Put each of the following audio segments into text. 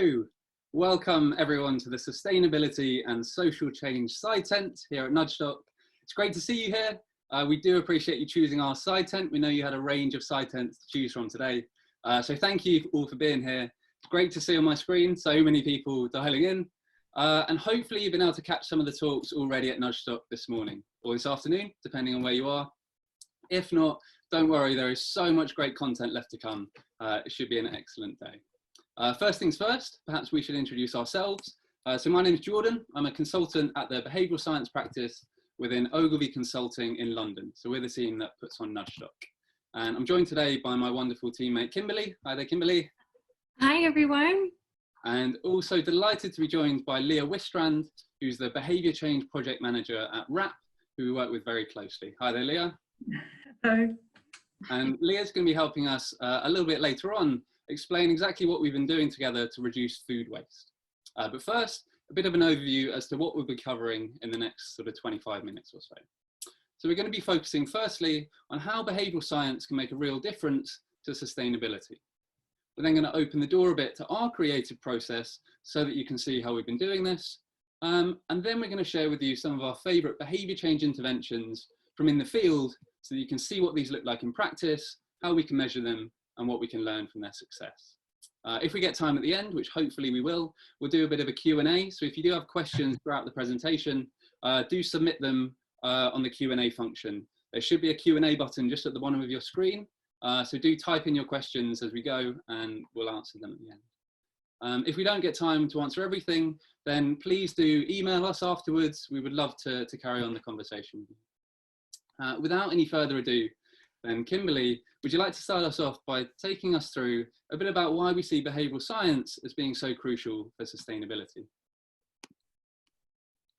So, welcome everyone to the Sustainability and Social Change side tent here at Nudgestock. It's great to see you here. We do appreciate you choosing our side tent. We know you had a range of side tents to choose from today. So thank you all for being here. It's great to see on my screen so many people dialing in. And hopefully you've been able to catch some of the talks already at Nudgestock this morning or this afternoon, depending on where you are. If not, don't worry, there is so much great content left to come. It should be an excellent day. First things first, perhaps we should introduce ourselves. So my name is Jordan. I'm a consultant at the behavioural science practice within Ogilvy Consulting in London. So we're the team that puts on Nudgestock. And I'm joined today by my wonderful teammate, Kimberly. Hi there, Kimberly. Hi, everyone. And also delighted to be joined by Leah Wistrand, who's the Behaviour Change Project Manager at WRAP, who we work with very closely. Hi there, Leah. Hello. And Leah's going to be helping us a little bit later on explain exactly what we've been doing together to reduce food waste. But first, a bit of an overview as to what we'll be covering in the next sort of 25 minutes or so. So we're going to be focusing firstly on how behavioural science can make a real difference to sustainability. We're then going to open the door a bit to our creative process so that you can see how we've been doing this. And then we're going to share with you some of our favourite behaviour change interventions from in the field so that you can see what these look like in practice, how we can measure them, and what we can learn from their success. If we get time at the end, which hopefully we will, we'll do a bit of a Q&A. So if you do have questions throughout the presentation, do submit them on the Q&A function. There should be a Q&A button just at the bottom of your screen. So do type in your questions as we go and we'll answer them at the end. If we don't get time to answer everything, then please do email us afterwards. We would love to carry on the conversation with you. Without any further ado, then Kimberly, would you like to start us off by taking us through a bit about why we see behavioural science as being so crucial for sustainability?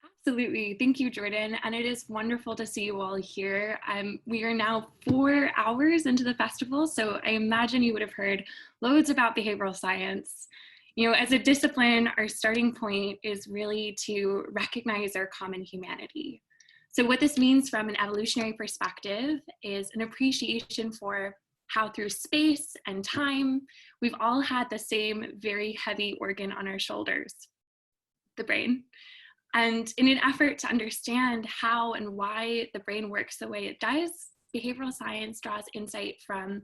Absolutely. Thank you, Jordan. And it is wonderful to see you all here. We are now 4 hours into the festival, so I imagine you would have heard loads about behavioral science. You know, as a discipline, our starting point is really to recognize our common humanity. So what this means from an evolutionary perspective is an appreciation for how through space and time, we've all had the same very heavy organ on our shoulders, the brain. And in an effort to understand how and why the brain works the way it does, behavioral science draws insight from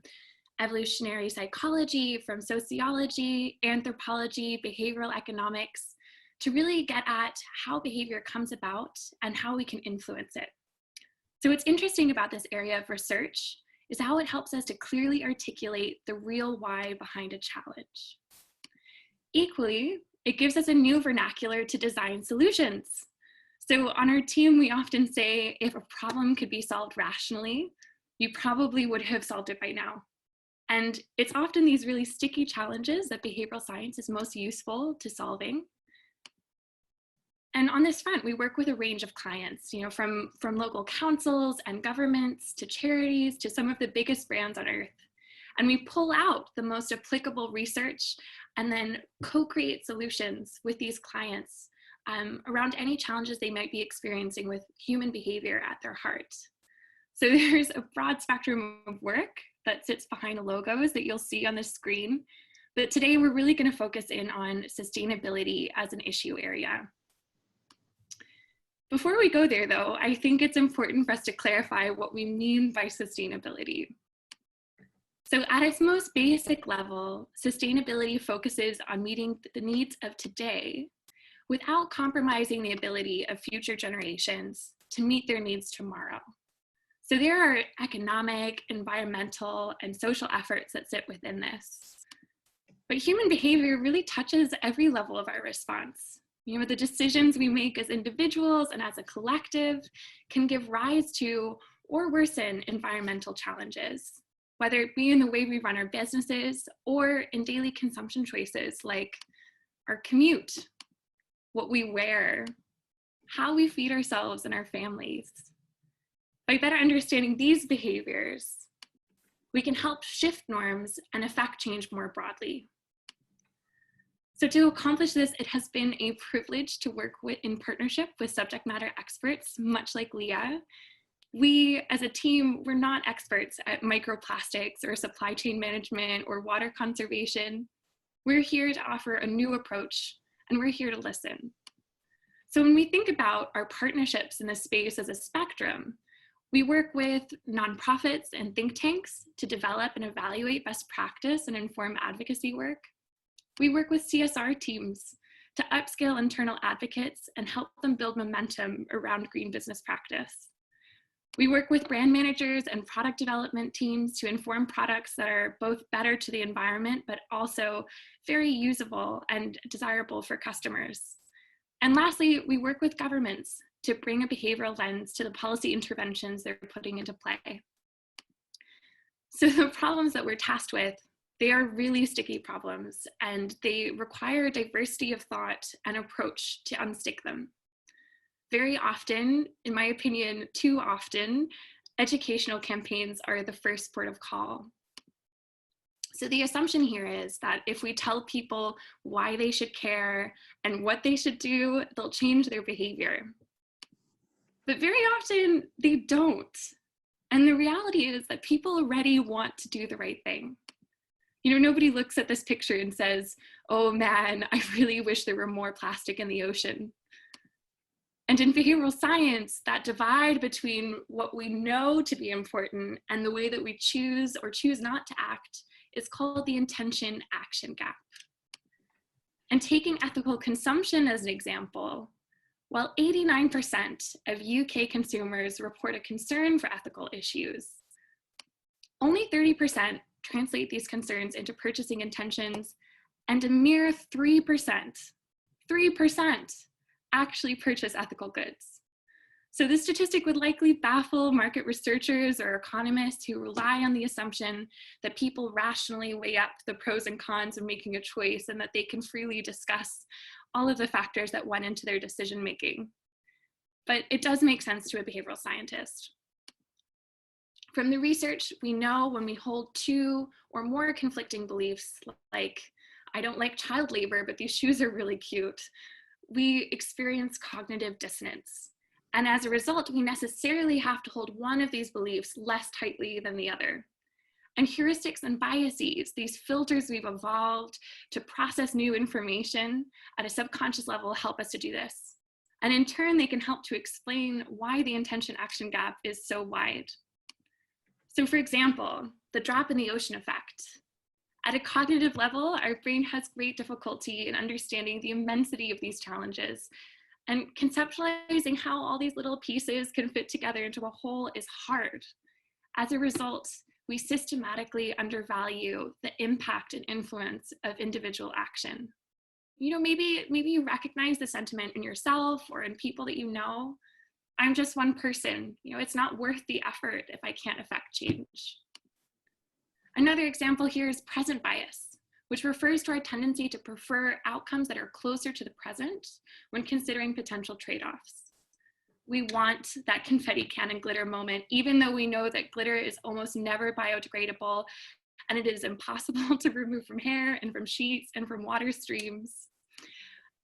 evolutionary psychology, from sociology, anthropology, behavioral economics, to really get at how behavior comes about and how we can influence it. So what's interesting about this area of research is how it helps us to clearly articulate the real why behind a challenge. Equally, it gives us a new vernacular to design solutions. So on our team, we often say, if a problem could be solved rationally, you probably would have solved it by now. And it's often these really sticky challenges that behavioral science is most useful to solving. And on this front, we work with a range of clients, you know, from local councils and governments to charities to some of the biggest brands on earth. And we pull out the most applicable research and then co-create solutions with these clients around any challenges they might be experiencing with human behavior at their heart. So there's a broad spectrum of work that sits behind the logos that you'll see on the screen. But today we're really going to focus in on sustainability as an issue area. Before we go there, though, I think it's important for us to clarify what we mean by sustainability. So at its most basic level, sustainability focuses on meeting the needs of today without compromising the ability of future generations to meet their needs tomorrow. So there are economic, environmental, and social efforts that sit within this. But human behavior really touches every level of our response. You know, the decisions we make as individuals and as a collective can give rise to or worsen environmental challenges, whether it be in the way we run our businesses or in daily consumption choices like our commute, what we wear, how we feed ourselves and our families. By better understanding these behaviors, we can help shift norms and affect change more broadly. So to accomplish this, it has been a privilege to work in partnership with subject matter experts, much like Leah. We, as a team, we're not experts at microplastics or supply chain management or water conservation. We're here to offer a new approach, and we're here to listen. So when we think about our partnerships in this space as a spectrum, we work with nonprofits and think tanks to develop and evaluate best practice and inform advocacy work. We work with CSR teams to upskill internal advocates and help them build momentum around green business practice. We work with brand managers and product development teams to inform products that are both better to the environment, but also very usable and desirable for customers. And lastly, we work with governments to bring a behavioral lens to the policy interventions they're putting into play. So the problems that we're tasked with, they are really sticky problems, and they require a diversity of thought and approach to unstick them. Very often, in my opinion, too often, educational campaigns are the first port of call. So the assumption here is that if we tell people why they should care and what they should do, they'll change their behavior. But very often they don't. And the reality is that people already want to do the right thing. You know, nobody looks at this picture and says, oh man, I really wish there were more plastic in the ocean. And in behavioral science, that divide between what we know to be important and the way that we choose or choose not to act is called the intention action gap. And taking ethical consumption as an example, while 89% of UK consumers report a concern for ethical issues, only 30% translate these concerns into purchasing intentions, and a mere 3% actually purchase ethical goods. So this statistic would likely baffle market researchers or economists who rely on the assumption that people rationally weigh up the pros and cons of making a choice and that they can freely discuss all of the factors that went into their decision making. But it does make sense to a behavioral scientist. From the research, we know when we hold two or more conflicting beliefs, like, I don't like child labor, but these shoes are really cute, we experience cognitive dissonance. And as a result, we necessarily have to hold one of these beliefs less tightly than the other. And heuristics and biases, these filters we've evolved to process new information at a subconscious level, help us to do this. And in turn, they can help to explain why the intention action gap is so wide. So for example, the drop in the ocean effect. At a cognitive level, our brain has great difficulty in understanding the immensity of these challenges, and conceptualizing how all these little pieces can fit together into a whole is hard. As a result, we systematically undervalue the impact and influence of individual action. You know, maybe you recognize the sentiment in yourself or in people that you know. I'm just one person. You know, it's not worth the effort if I can't affect change. Another example here is present bias, which refers to our tendency to prefer outcomes that are closer to the present when considering potential trade-offs. We want that confetti cannon glitter moment, even though we know that glitter is almost never biodegradable and it is impossible to remove from hair and from sheets and from water streams.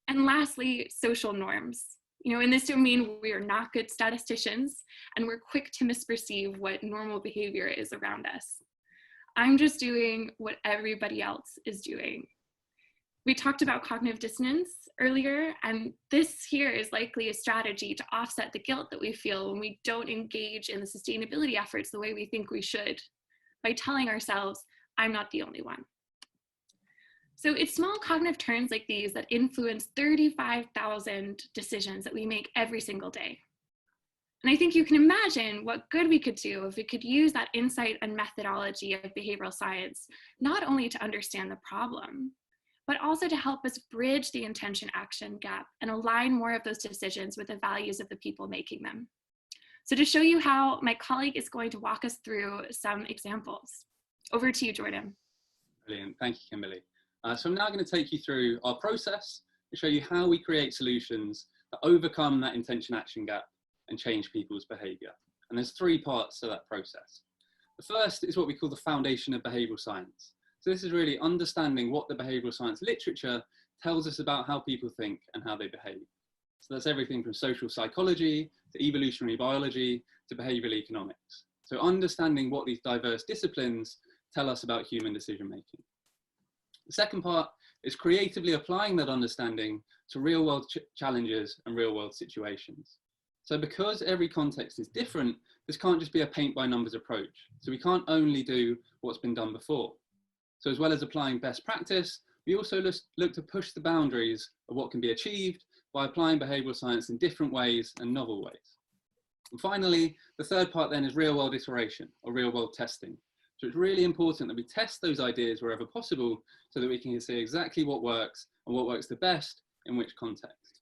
And lastly, social norms. You know, in this domain, we are not good statisticians, and we're quick to misperceive what normal behavior is around us. I'm just doing what everybody else is doing. We talked about cognitive dissonance earlier, and this here is likely a strategy to offset the guilt that we feel when we don't engage in the sustainability efforts the way we think we should, by telling ourselves, I'm not the only one. So it's small cognitive turns like these that influence 35,000 decisions that we make every single day. And I think you can imagine what good we could do if we could use that insight and methodology of behavioral science, not only to understand the problem, but also to help us bridge the intention action gap and align more of those decisions with the values of the people making them. So to show you how, my colleague is going to walk us through some examples. Over to you, Jordan. Brilliant, thank you, Kimberly. So I'm now going to take you through our process to show you how we create solutions that overcome that intention action gap and change people's behaviour. And there's three parts to that process. The first is what we call the foundation of behavioural science. So this is really understanding what the behavioural science literature tells us about how people think and how they behave. So that's everything from social psychology to evolutionary biology to behavioural economics. So understanding what these diverse disciplines tell us about human decision making. The second part It's creatively applying that understanding to real world challenges and real world situations. So because every context is different, this can't just be a paint by numbers approach. So we can't only do what's been done before. So as well as applying best practice, we also look to push the boundaries of what can be achieved by applying behavioural science in different ways and novel ways. And finally, the third part then is real world iteration or real world testing. So it's really important that we test those ideas wherever possible so that we can see exactly what works and what works the best in which context.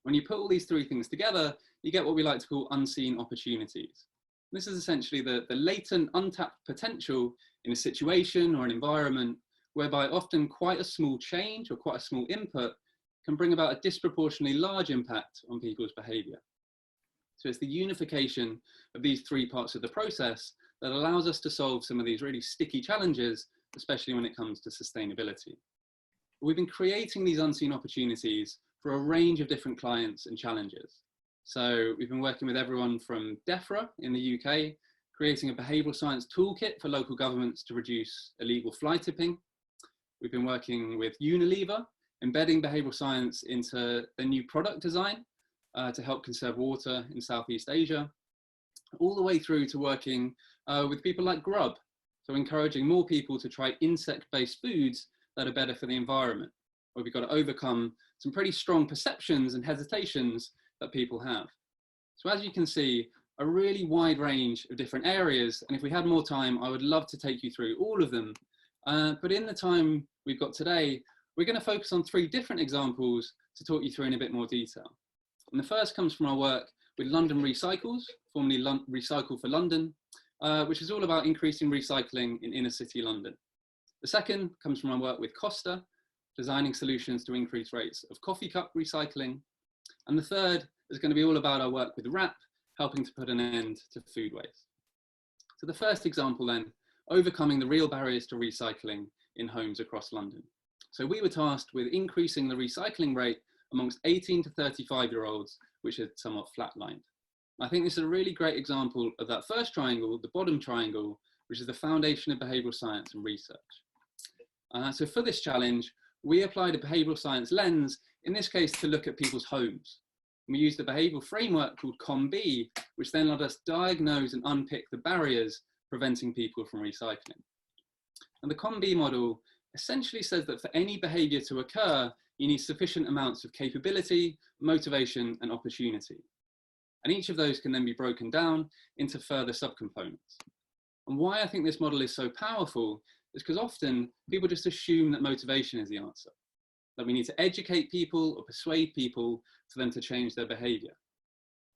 When you put all these three things together, you get what we like to call unseen opportunities. This is essentially the latent, untapped potential in a situation or an environment whereby often quite a small change or quite a small input can bring about a disproportionately large impact on people's behaviour. So it's the unification of these three parts of the process that allows us to solve some of these really sticky challenges, especially when it comes to sustainability. We've been creating these unseen opportunities for a range of different clients and challenges. So we've been working with everyone from DEFRA in the UK, creating a behavioural science toolkit for local governments to reduce illegal fly tipping. We've been working with Unilever, embedding behavioural science into their new product design to help conserve water in Southeast Asia, all the way through to working with people like Grub, so encouraging more people to try insect-based foods that are better for the environment, where we've got to overcome some pretty strong perceptions and hesitations that people have. So as you can see, a really wide range of different areas, and if we had more time, I would love to take you through all of them. But in the time we've got today, we're going to focus on three different examples to talk you through in a bit more detail. And the first comes from our work with London Recycles, formerly Recycle for London, which is all about increasing recycling in inner city London. The second comes from our work with Costa, designing solutions to increase rates of coffee cup recycling. And the third is going to be all about our work with WRAP, helping to put an end to food waste. So the first example then, overcoming the real barriers to recycling in homes across London. So we were tasked with increasing the recycling rate amongst 18 to 35-year-olds, which had somewhat flatlined. I think this is a really great example of that first triangle, the bottom triangle, which is the foundation of behavioural science and research. So for this challenge, we applied a behavioural science lens, in this case to look at people's homes. We used a behavioural framework called COM-B, which then let us diagnose and unpick the barriers preventing people from recycling. And the COM-B model essentially says that for any behaviour to occur, you need sufficient amounts of capability, motivation, and opportunity. And each of those can then be broken down into further subcomponents. And why I think this model is so powerful is because often people just assume that motivation is the answer, that we need to educate people or persuade people for them to change their behaviour.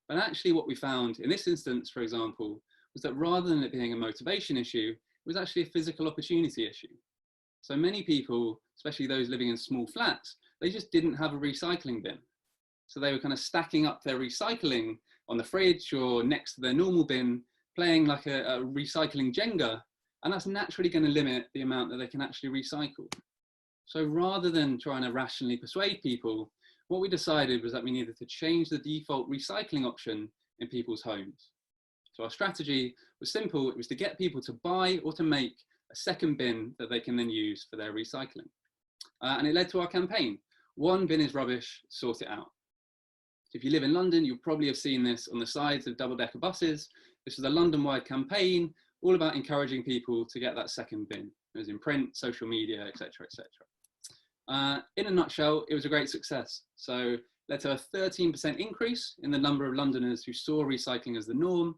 But actually what we found in this instance, for example, was that rather than it being a motivation issue, it was actually a physical opportunity issue. So many people, especially those living in small flats, they just didn't have a recycling bin. So they were kind of stacking up their recycling on the fridge or next to their normal bin, playing like a recycling Jenga, and that's naturally going to limit the amount that they can actually recycle. So rather than trying to rationally persuade people, what we decided was that we needed to change the default recycling option in people's homes. So our strategy was simple. It was to get people to buy or to make a second bin that they can then use for their recycling. And it led to our campaign. One bin is rubbish, sort it out. If you live in London, you'll probably have seen this on the sides of double-decker buses. This is a London-wide campaign, all about encouraging people to get that second bin. It was in print, social media, etc., etc. In a nutshell, it was a great success. So it led to a 13% increase in the number of Londoners who saw recycling as the norm.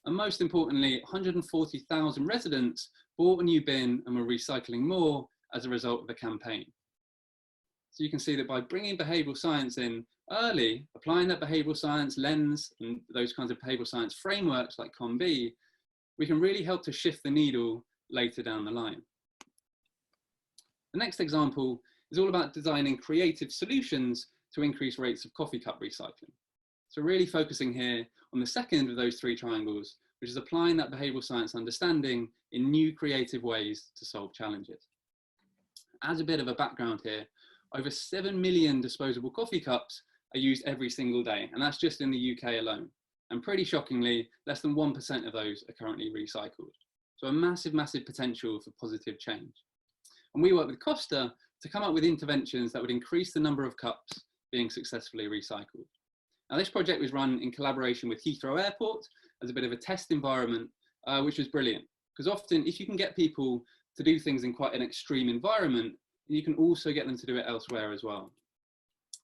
And most importantly, 140,000 residents bought a new bin and were recycling more as a result of the campaign. So you can see that by bringing behavioural science in early, applying that behavioural science lens and those kinds of behavioural science frameworks like COM-B, we can really help to shift the needle later down the line. The next example is all about designing creative solutions to increase rates of coffee cup recycling. So really focusing here on the second of those three triangles, which is applying that behavioural science understanding in new creative ways to solve challenges. As a bit of a background here, over 7 million disposable coffee cups are used every single day, and that's just in the UK alone. And pretty shockingly, less than 1% of those are currently recycled. So a massive, massive potential for positive change. And we work with Costa to come up with interventions that would increase the number of cups being successfully recycled. Now, this project was run in collaboration with Heathrow Airport as a bit of a test environment, which was brilliant. Because often, if you can get people to do things in quite an extreme environment, you can also get them to do it elsewhere as well.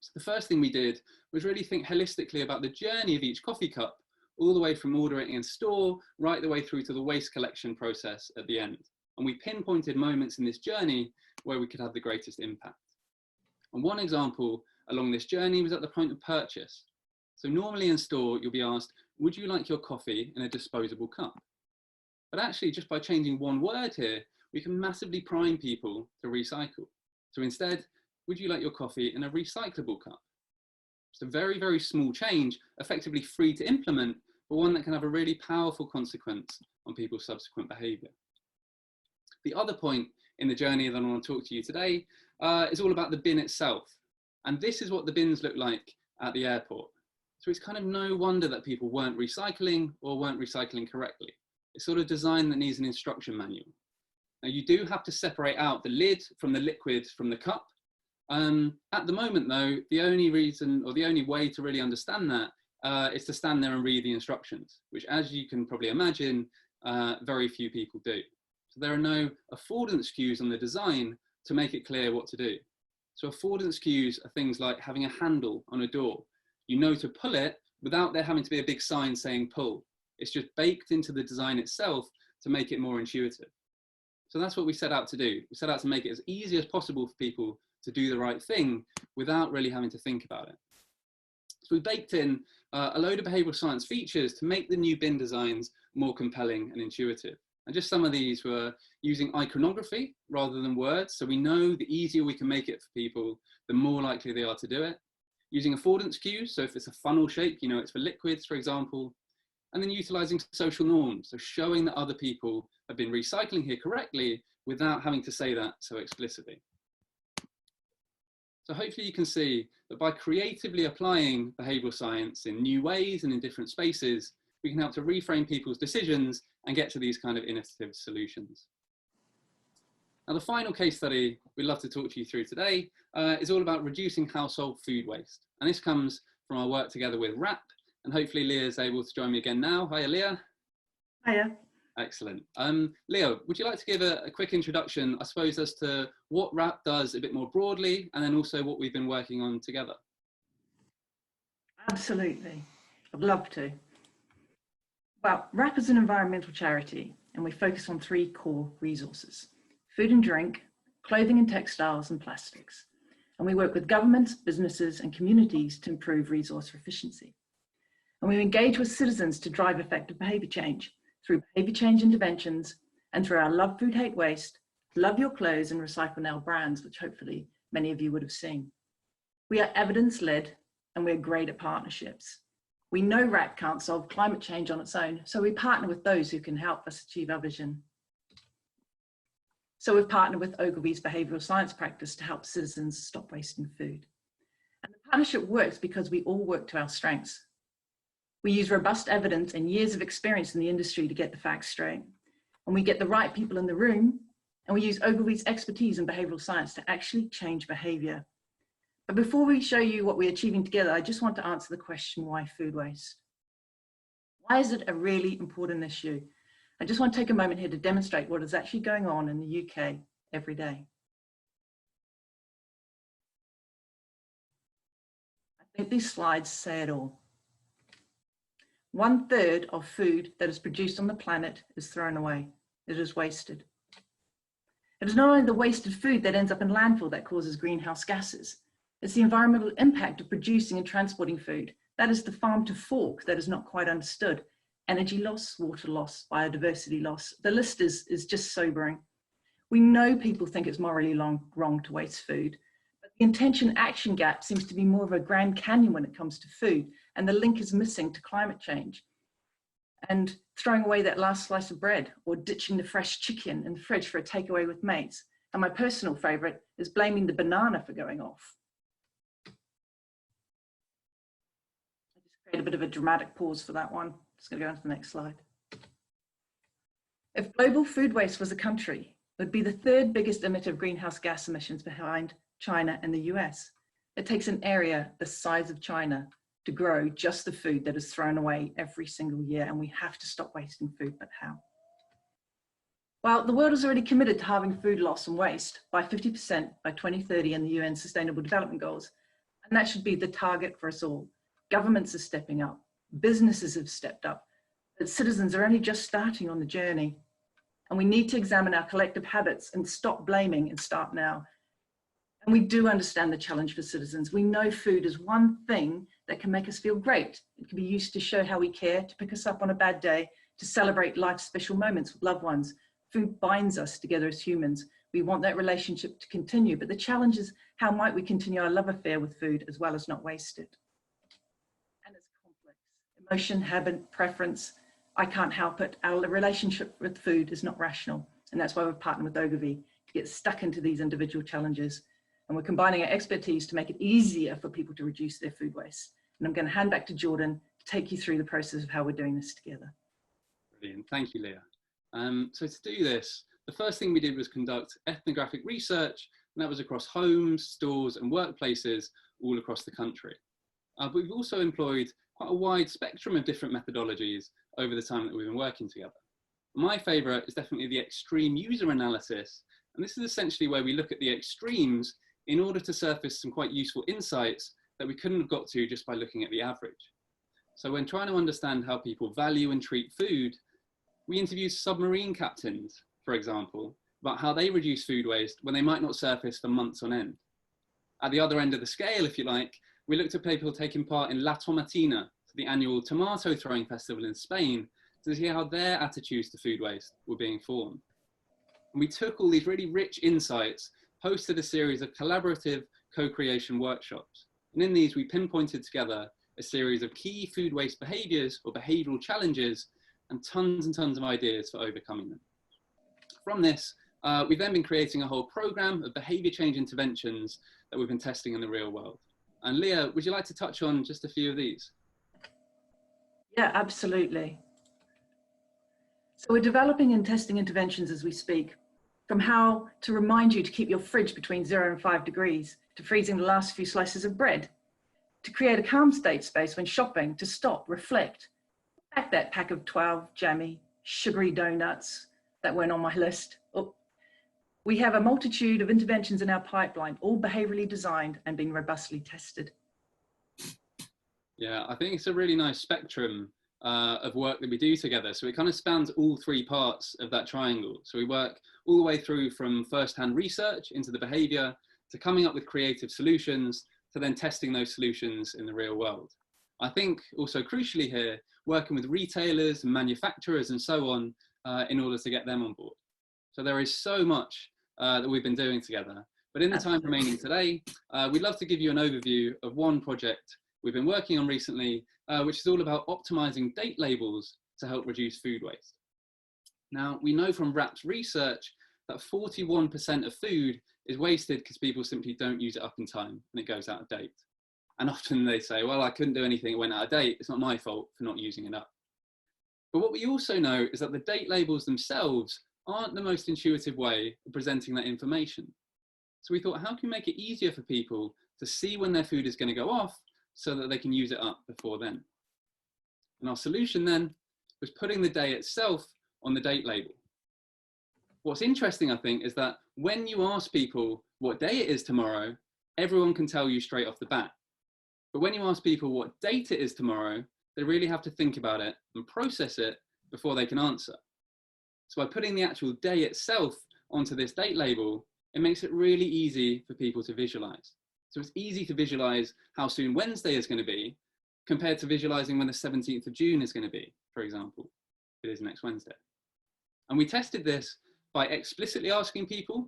So the first thing we did was really think holistically about the journey of each coffee cup, all the way from ordering in store, right the way through to the waste collection process at the end. And we pinpointed moments in this journey where we could have the greatest impact. And one example along this journey was at the point of purchase. So normally in store, you'll be asked, would you like your coffee in a disposable cup? But actually, just by changing one word here, we can massively prime people to recycle. So instead, would you like your coffee in a recyclable cup? It's a very, very small change, effectively free to implement, but one that can have a really powerful consequence on people's subsequent behaviour. The other point in the journey that I want to talk to you today is all about the bin itself. And this is what the bins look like at the airport. So it's kind of no wonder that people weren't recycling or weren't recycling correctly. It's sort of design that needs an instruction manual. Now you do have to separate out the lid from the liquid from the cup. At the moment though, the only reason or the only way to really understand that is to stand there and read the instructions, which as you can probably imagine, very few people do. So there are no affordance cues on the design to make it clear what to do. So affordance cues are things like having a handle on a door. You know to pull it without there having to be a big sign saying pull. It's just baked into the design itself to make it more intuitive. So that's what we set out to do. We set out to make it as easy as possible for people to do the right thing without really having to think about it. So we baked in a load of behavioural science features to make the new bin designs more compelling and intuitive. And just some of these were using iconography rather than words. So we know the easier we can make it for people, the more likely they are to do it. Using affordance cues, so if it's a funnel shape, you know it's for liquids, for example. And then utilising social norms, so showing that other people have been recycling here correctly without having to say that so explicitly. So hopefully you can see that by creatively applying behavioural science in new ways and in different spaces, we can help to reframe people's decisions and get to these kind of innovative solutions. Now the final case study we'd love to talk to you through today is all about reducing household food waste. And this comes from our work together with WRAP, and hopefully Leah is able to join me again now. Hiya, Leah. Hiya. Excellent. Leah, would you like to give a quick introduction, I suppose, as to what WRAP does a bit more broadly, and then also what we've been working on together? Absolutely. I'd love to. Well, WRAP is an environmental charity, and we focus on 3 core resources: food and drink, clothing and textiles, and plastics. And we work with governments, businesses, and communities to improve resource efficiency. And we engage with citizens to drive effective behaviour change through behaviour change interventions and through our Love Food, Hate Waste, Love Your Clothes, and Recycle Now brands, which hopefully many of you would have seen. We are evidence-led and we're great at partnerships. We know WRAP can't solve climate change on its own, so we partner with those who can help us achieve our vision. So we've partnered with Ogilvy's behavioural science practice to help citizens stop wasting food. And the partnership works because we all work to our strengths. We use robust evidence and years of experience in the industry to get the facts straight. And we get the right people in the room, and we use Ogilvy's expertise in behavioural science to actually change behaviour. But before we show you what we're achieving together, I just want to answer the question, why food waste? Why is it a really important issue? I just want to take a moment here to demonstrate what is actually going on in the UK every day. I think these slides say it all. 1/3 of food that is produced on the planet is thrown away. It is wasted. It is not only the wasted food that ends up in landfill that causes greenhouse gases. It's the environmental impact of producing and transporting food. That is the farm to fork that is not quite understood. Energy loss, water loss, biodiversity loss. The list is just sobering. We know people think it's morally wrong to waste food, but the intention action gap seems to be more of a Grand Canyon when it comes to food, and the link is missing to climate change. And throwing away that last slice of bread, or ditching the fresh chicken in the fridge for a takeaway with mates. And my personal favorite is blaming the banana for going off. I just create a bit of a dramatic pause for that one. Just gonna go on to the next slide. If global food waste was a country, would be the third biggest emitter of greenhouse gas emissions behind China and the US. It takes an area the size of China to grow just the food that is thrown away every single year, and we have to stop wasting food, but how? Well, the world is already committed to halving food loss and waste by 50% by 2030 in the UN Sustainable Development Goals, and that should be the target for us all. Governments are stepping up, businesses have stepped up, but citizens are only just starting on the journey. And we need to examine our collective habits and stop blaming and start now. And we do understand the challenge for citizens. We know food is one thing that can make us feel great. It can be used to show how we care, to pick us up on a bad day, to celebrate life's special moments with loved ones. Food binds us together as humans. We want that relationship to continue, but the challenge is how might we continue our love affair with food as well as not waste it? And it's complex. Emotion, habit, preference, I can't help it. Our relationship with food is not rational. And that's why we've partnered with Ogilvy to get stuck into these individual challenges. And we're combining our expertise to make it easier for people to reduce their food waste. And I'm going to hand back to Jordan to take you through the process of how we're doing this together. Brilliant. Thank you, Leah. So to do this, the first thing we did was conduct ethnographic research, and that was across homes, stores and workplaces all across the country. But we've also employed quite a wide spectrum of different methodologies over the time that we've been working together. My favourite is definitely the extreme user analysis, and this is essentially where we look at the extremes in order to surface some quite useful insights that we couldn't have got to just by looking at the average. So when trying to understand how people value and treat food, we interviewed submarine captains, for example, about how they reduce food waste when they might not surface for months on end. At the other end of the scale, if you like, we looked at people taking part in La Tomatina, the annual tomato throwing festival in Spain, to see how their attitudes to food waste were being formed. And we took all these really rich insights, hosted a series of collaborative co-creation workshops. And in these, we pinpointed together a series of key food waste behaviours or behavioural challenges and tons of ideas for overcoming them. From this, we've then been creating a whole programme of behaviour change interventions that we've been testing in the real world. And Leah, would you like to touch on just a few of these? Yeah, absolutely. So we're developing and testing interventions as we speak, from how to remind you to keep your fridge between 0 and 5 degrees, to freezing the last few slices of bread, to create a calm state space when shopping, to stop, reflect, pack that pack of 12 jammy, sugary donuts that weren't on my list. Oh. We have a multitude of interventions in our pipeline, all behaviourally designed and being robustly tested. Yeah, I think it's a really nice spectrum of work that we do together. So it kind of spans all three parts of that triangle. So we work all the way through from first-hand research into the behaviour, to coming up with creative solutions, to then testing those solutions in the real world. I think also crucially here, working with retailers and manufacturers and so on in order to get them on board. So there is so much that we've been doing together. But in the time remaining today, we'd love to give you an overview of one project we've been working on recently, which is all about optimizing date labels to help reduce food waste. Now, we know from WRAP's research that 41% of food is wasted because people simply don't use it up in time and it goes out of date. And often they say, well, I couldn't do anything, it went out of date. It's not my fault for not using it up. But what we also know is that the date labels themselves aren't the most intuitive way of presenting that information. So we thought, how can we make it easier for people to see when their food is going to go off so that they can use it up before then? And our solution then was putting the day itself on the date label. What's interesting, I think, is that when you ask people what day it is tomorrow, everyone can tell you straight off the bat. But when you ask people what date it is tomorrow, they really have to think about it and process it before they can answer. So by putting the actual day itself onto this date label, it makes it really easy for people to visualize. So it's easy to visualize how soon Wednesday is going to be compared to visualizing when the 17th of June is going to be, for example. It is next Wednesday. And we tested this by explicitly asking people,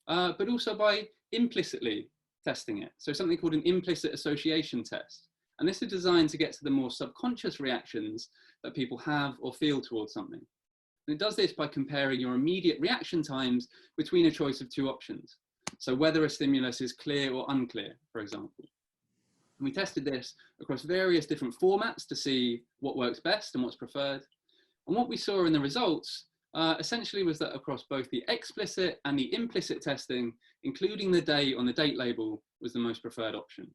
but also by implicitly testing it. So something called an implicit association test. And this is designed to get to the more subconscious reactions that people have or feel towards something. And it does this by comparing your immediate reaction times between a choice of two options. So whether a stimulus is clear or unclear, for example. And we tested this across various different formats to see what works best and what's preferred. And what we saw in the results essentially was that across both the explicit and the implicit testing, including the day on the date label was the most preferred option.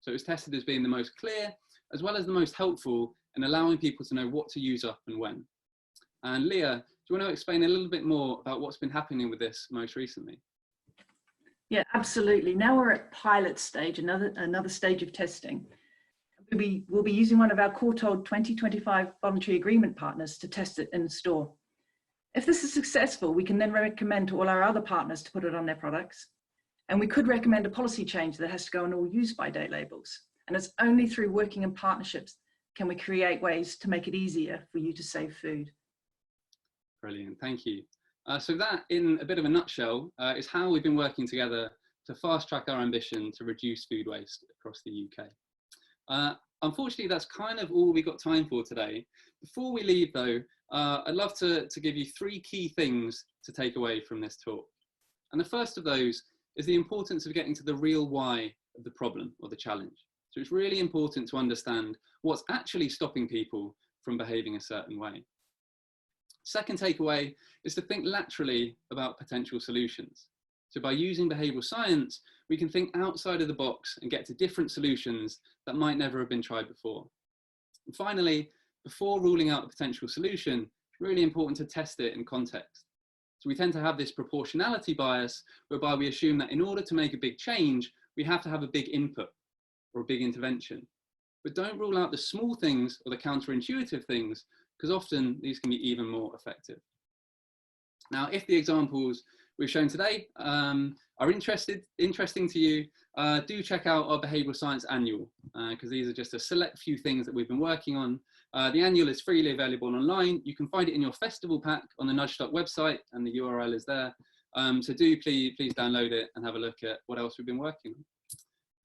So it was tested as being the most clear, as well as the most helpful in allowing people to know what to use up and when. And Leah, do you want to explain a little bit more about what's been happening with this most recently? Yeah, absolutely. Now we're at pilot stage, another stage of testing. We'll be using one of our Courtauld 2025 voluntary agreement partners to test it in store. If this is successful, we can then recommend to all our other partners to put it on their products. And we could recommend a policy change that has to go on all use by date labels. And it's only through working in partnerships can we create ways to make it easier for you to save food. Brilliant, thank you. So that, in a bit of a nutshell, is how we've been working together to fast track our ambition to reduce food waste across the UK. Unfortunately, that's kind of all we got time for today. Before we leave though, I'd love to give you 3 key things to take away from this talk. And the first of those is the importance of getting to the real why of the problem or the challenge. So it's really important to understand what's actually stopping people from behaving a certain way. Second takeaway is to think laterally about potential solutions. So by using behavioural science, we can think outside of the box and get to different solutions that might never have been tried before. And finally, before ruling out a potential solution, it's really important to test it in context. So we tend to have this proportionality bias whereby we assume that in order to make a big change, we have to have a big input or a big intervention. But don't rule out the small things or the counterintuitive things, because often these can be even more effective. Now, if the examples we've shown today are interesting to you, do check out our behavioural science annual, because these are just a select few things that we've been working on. The annual is freely available online. You can find it in your festival pack on the Nudgestock website, and the URL is there. So do please download it and have a look at what else we've been working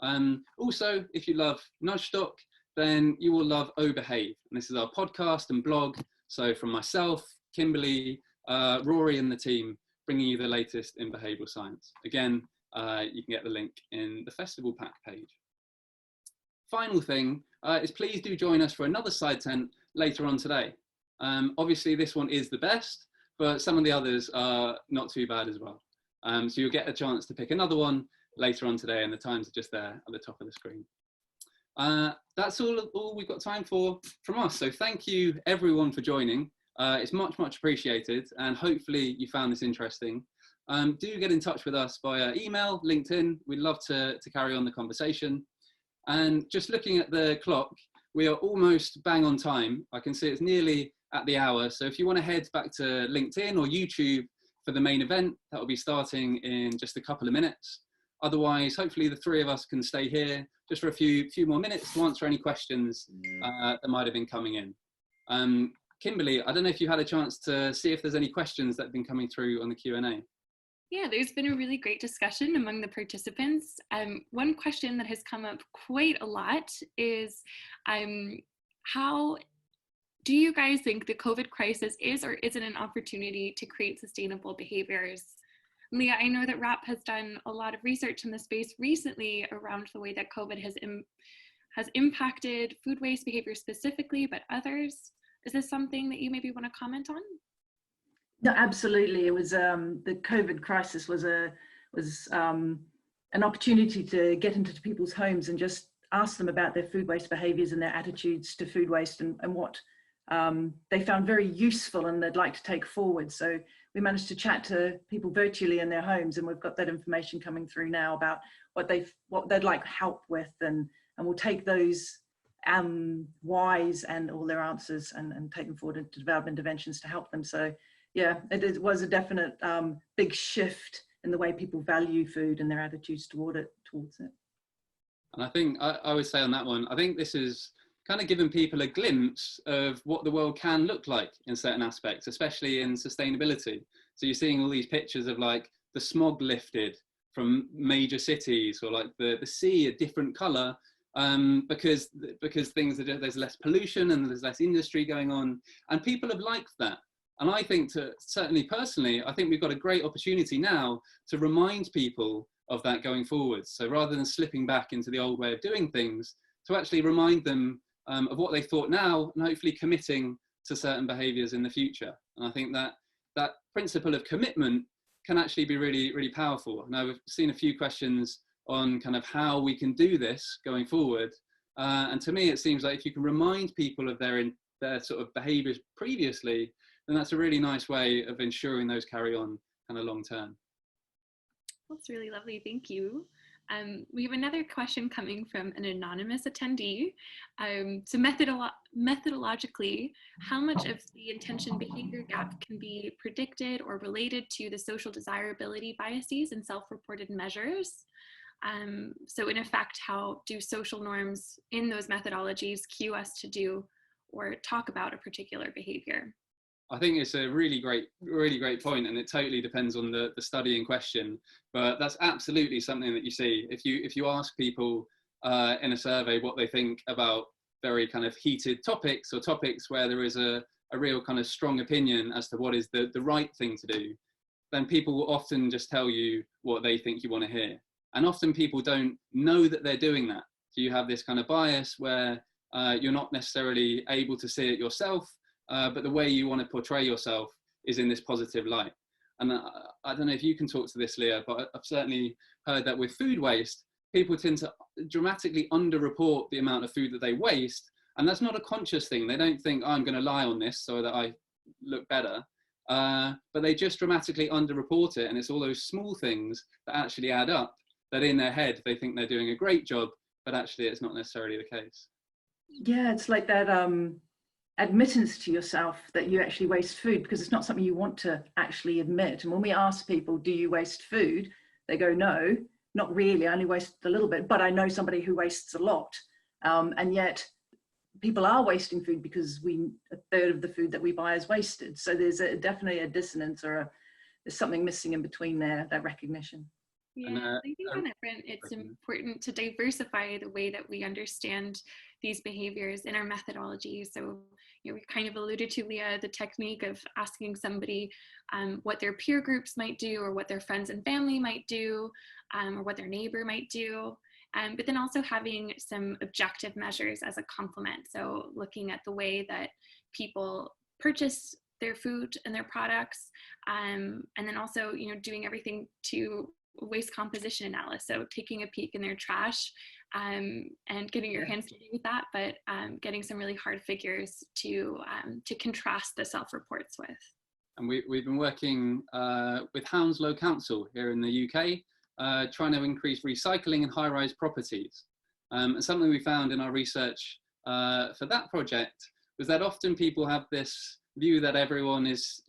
on. Also, if you love Nudgestock, then you will love Oh Behave. And this is our podcast and blog. So from myself, Kimberly, Rory and the team, bringing you the latest in behavioural science. Again, you can get the link in the festival pack page. Final thing is please do join us for another side tent later on today. Obviously this one is the best, but some of the others are not too bad as well. So you'll get a chance to pick another one later on today, and the times are just there at the top of the screen. That's all we've got time for from us. So thank you everyone for joining. It's much appreciated, and hopefully you found this interesting. Do get in touch with us via email, LinkedIn. We'd love to carry on the conversation. And just looking at the clock, we are almost bang on time. I can see it's nearly at the hour. So if you want to head back to LinkedIn or YouTube for the main event, that will be starting in just a couple of minutes. Otherwise, hopefully the 3 of us can stay here just for a few more minutes to answer any questions that might have been coming in. Kimberly, I don't know if you had a chance to see if there's any questions that have been coming through on the Q&A. Yeah, there's been a really great discussion among the participants. One question that has come up quite a lot is, how do you guys think the COVID crisis is or isn't an opportunity to create sustainable behaviors? Leah, I know that RAP has done a lot of research in the space recently around the way that COVID has impacted food waste behavior specifically, but others. Is this something that you maybe want to comment on? No, absolutely. It was the COVID crisis was an opportunity to get into people's homes and just ask them about their food waste behaviours and their attitudes to food waste and what they found very useful and they'd like to take forward. So we managed to chat to people virtually in their homes, and we've got that information coming through now about what they'd like help with, and we'll take those whys and all their answers and take them forward to develop interventions to help them. So yeah, it was a definite big shift in the way people value food and their attitudes towards it. And I think I would say on that one, I think this is kind of giving people a glimpse of what the world can look like in certain aspects, especially in sustainability. So you're seeing all these pictures of like the smog lifted from major cities, or like the sea a different colour, because there's less pollution and there's less industry going on, and people have liked that. And I think, certainly personally, I think we've got a great opportunity now to remind people of that going forward. So rather than slipping back into the old way of doing things, to actually remind them of what they thought now, and hopefully committing to certain behaviours in the future. And I think that that principle of commitment can actually be really, really powerful. Now, we've seen a few questions on kind of how we can do this going forward. And to me, it seems like if you can remind people of their sort of behaviours previously, then that's a really nice way of ensuring those carry on kind of long term. That's really lovely. Thank you. We have another question coming from an anonymous attendee. So methodologically, how much of the intention behavior gap can be predicted or related to the social desirability biases and self-reported measures? So in effect, how do social norms in those methodologies cue us to do or talk about a particular behavior? I think it's a really great point, and it totally depends on the study in question. But that's absolutely something that you see. If you ask people in a survey what they think about very kind of heated topics, or topics where there is a real kind of strong opinion as to what is the right thing to do, then people will often just tell you what they think you want to hear. And often people don't know that they're doing that. So you have this kind of bias where you're not necessarily able to see it yourself, but the way you want to portray yourself is in this positive light. And I don't know if you can talk to this, Leah, but I've certainly heard that with food waste, people tend to dramatically underreport the amount of food that they waste. And that's not a conscious thing. They don't think, oh, I'm going to lie on this so that I look better. But they just dramatically underreport it. And it's all those small things that actually add up, that in their head, they think they're doing a great job, but actually it's not necessarily the case. Yeah, it's like that admittance to yourself that you actually waste food, because it's not something you want to actually admit. And when we ask people, do you waste food? They go, no, not really. I only waste a little bit, but I know somebody who wastes a lot. And yet people are wasting food because a third of the food that we buy is wasted. So there's definitely a dissonance, or there's something missing in between there, that recognition. Yeah, I think on that front, it's important to diversify the way that we understand these behaviors in our methodology. So, we kind of alluded to, Leah, the technique of asking somebody what their peer groups might do, or what their friends and family might do, or what their neighbor might do. But then also having some objective measures as a complement. So looking at the way that people purchase their food and their products, and then also, doing everything to waste composition analysis. So taking a peek in their trash and getting your hands dirty with that, but getting some really hard figures to contrast the self-reports with. And we've been working with Hounslow Council here in the UK, trying to increase recycling in high-rise properties. And something we found in our research for that project was that often people have this view that everyone is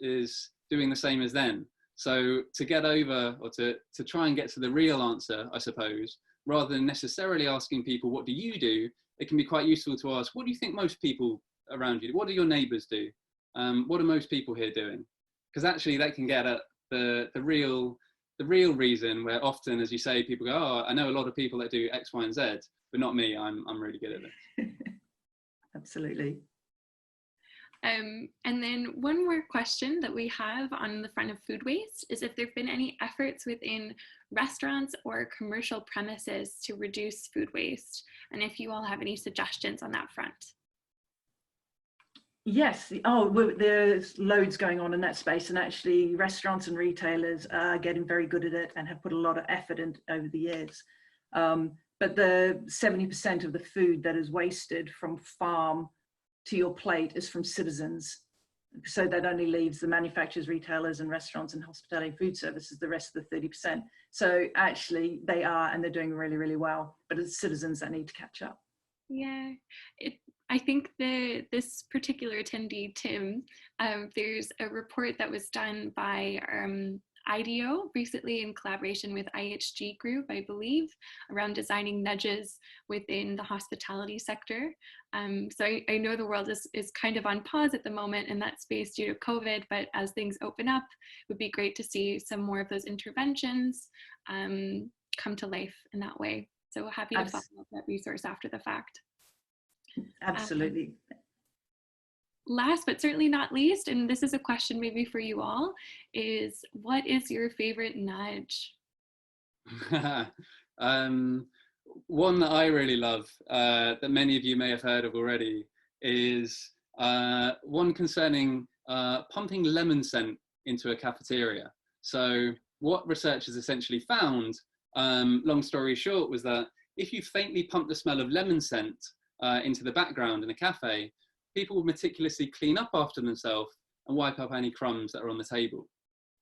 doing the same as them. So to get over, or to try and get to the real answer, I suppose, rather than necessarily asking people, what do you do? It can be quite useful to ask, what do you think most people around you do? What do your neighbours do? What are most people here doing? Because actually that can get at the real reason, where often, as you say, people go, oh, I know a lot of people that do X, Y, and Z, but not me. I'm really good at this. Absolutely. And then one more question that we have on the front of food waste is if there have been any efforts within restaurants or commercial premises to reduce food waste, and if you all have any suggestions on that front. Yes, there's loads going on in that space, and actually restaurants and retailers are getting very good at it and have put a lot of effort in over the years. But the 70% of the food that is wasted from farm to your plate is from citizens. So that only leaves the manufacturers, retailers, and restaurants and hospitality and food services, the rest of the 30%. So actually they are, and they're doing really, really well, but it's citizens that need to catch up. Yeah, I think this particular attendee, Tim, there's a report that was done by IDEO recently in collaboration with IHG Group, I believe, around designing nudges within the hospitality sector. So I know the world is kind of on pause at the moment in that space due to COVID, but as things open up, it would be great to see some more of those interventions come to life in that way. So happy to follow up that resource after the fact. Absolutely. Last but certainly not least, and this is a question maybe for you all, is what is your favorite nudge? One that I really love, that many of you may have heard of already, is one concerning pumping lemon scent into a cafeteria. So what researchers essentially found, long story short, was that if you faintly pump the smell of lemon scent into the background in a cafe, people will meticulously clean up after themselves and wipe up any crumbs that are on the table.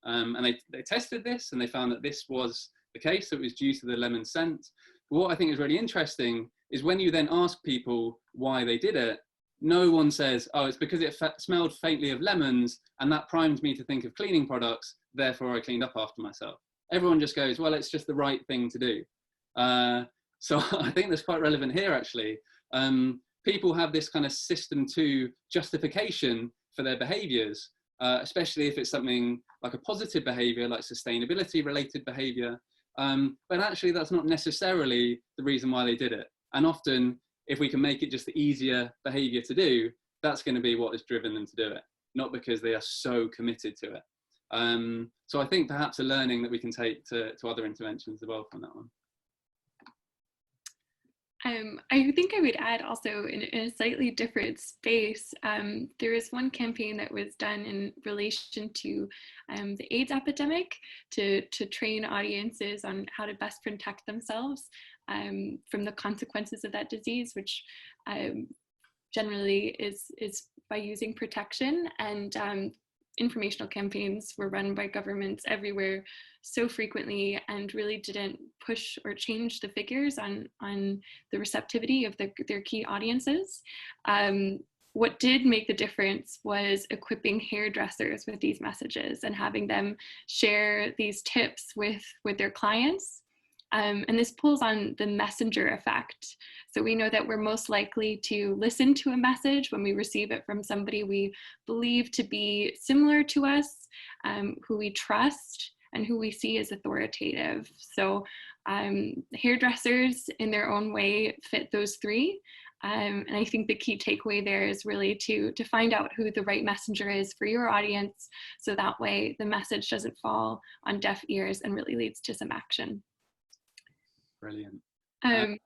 And they tested this, and they found that this was the case. So it was due to the lemon scent. But what I think is really interesting is when you then ask people why they did it, no one says, oh, it's because it smelled faintly of lemons and that primed me to think of cleaning products, therefore I cleaned up after myself. Everyone just goes, well, it's just the right thing to do. So I think that's quite relevant here, actually. People have this kind of system 2 justification for their behaviors, especially if it's something like a positive behavior, like sustainability related behavior. But actually that's not necessarily the reason why they did it. And often, if we can make it just the easier behavior to do, that's going to be what has driven them to do it, not because they are so committed to it. So I think perhaps a learning that we can take to other interventions as well from that one. I think I would add also in a slightly different space, there was one campaign that was done in relation to the AIDS epidemic to train audiences on how to best protect themselves from the consequences of that disease, which generally is by using protection. And informational campaigns were run by governments everywhere so frequently and really didn't push or change the figures on the receptivity of their key audiences. What did make the difference was equipping hairdressers with these messages and having them share these tips with their clients. And this pulls on the messenger effect. So we know that we're most likely to listen to a message when we receive it from somebody we believe to be similar to us, who we trust, and who we see as authoritative. So hairdressers in their own way fit those 3. And I think the key takeaway there is really to find out who the right messenger is for your audience, so that way the message doesn't fall on deaf ears and really leads to some action. Brilliant. The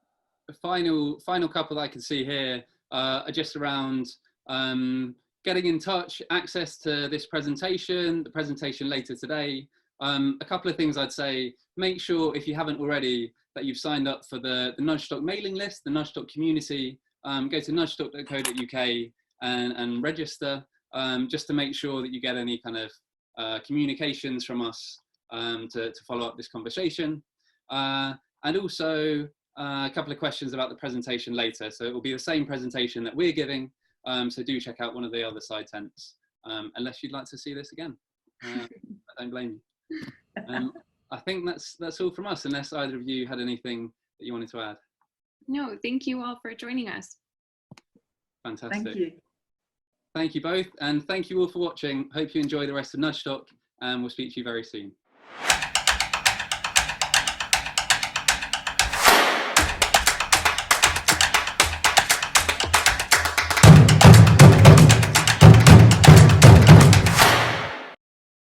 final couple that I can see here are just around getting in touch, access to this presentation, the presentation later today. A couple of things I'd say: make sure, if you haven't already, that you've signed up for the Nudgestock mailing list, the Nudgestock community. Go to nudgestock.co.uk and register, just to make sure that you get any kind of communications from us to follow up this conversation. And also a couple of questions about the presentation later. So it will be the same presentation that we're giving. So do check out one of the other side tents, unless you'd like to see this again. I don't blame you. I think that's all from us, unless either of you had anything that you wanted to add. No, thank you all for joining us. Fantastic. Thank you. Thank you both. And thank you all for watching. Hope you enjoy the rest of Nudgestock, and we'll speak to you very soon.